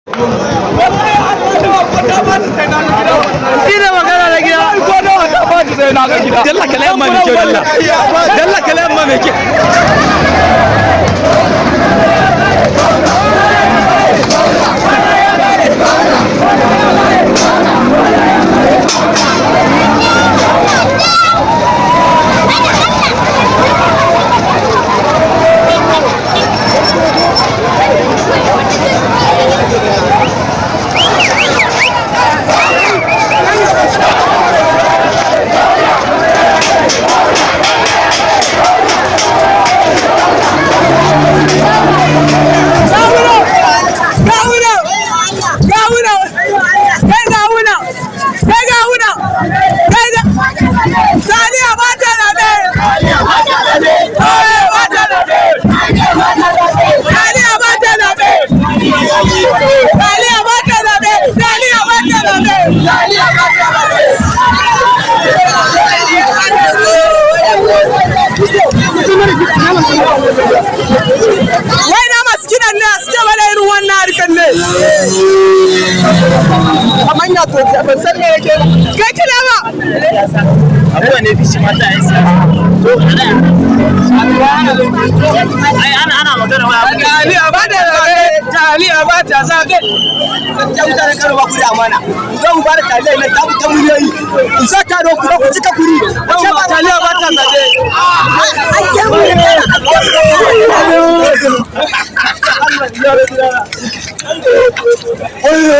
Ina magana da gida. Dalla kalam ma mai kyau dalla. Dalla kalam ma mai kyau. Wai na masu kiɗan ne suke bada irin wannan harkar ne. Kamar ya to ban san me yake kai kiɗa ba. Abuwa ne fi shi mata ai siyasa. Ai ana magana wa Taliya ba ta zabe, taliya ba ta zabe. Gaskiya mutanen Kano ba ku da amana. Ku zo mu fara taliya ne ta fita miliyoyi. Ku sa ta ku ku cika kuri. Wace ba taliya ba ta zabe. Wayo!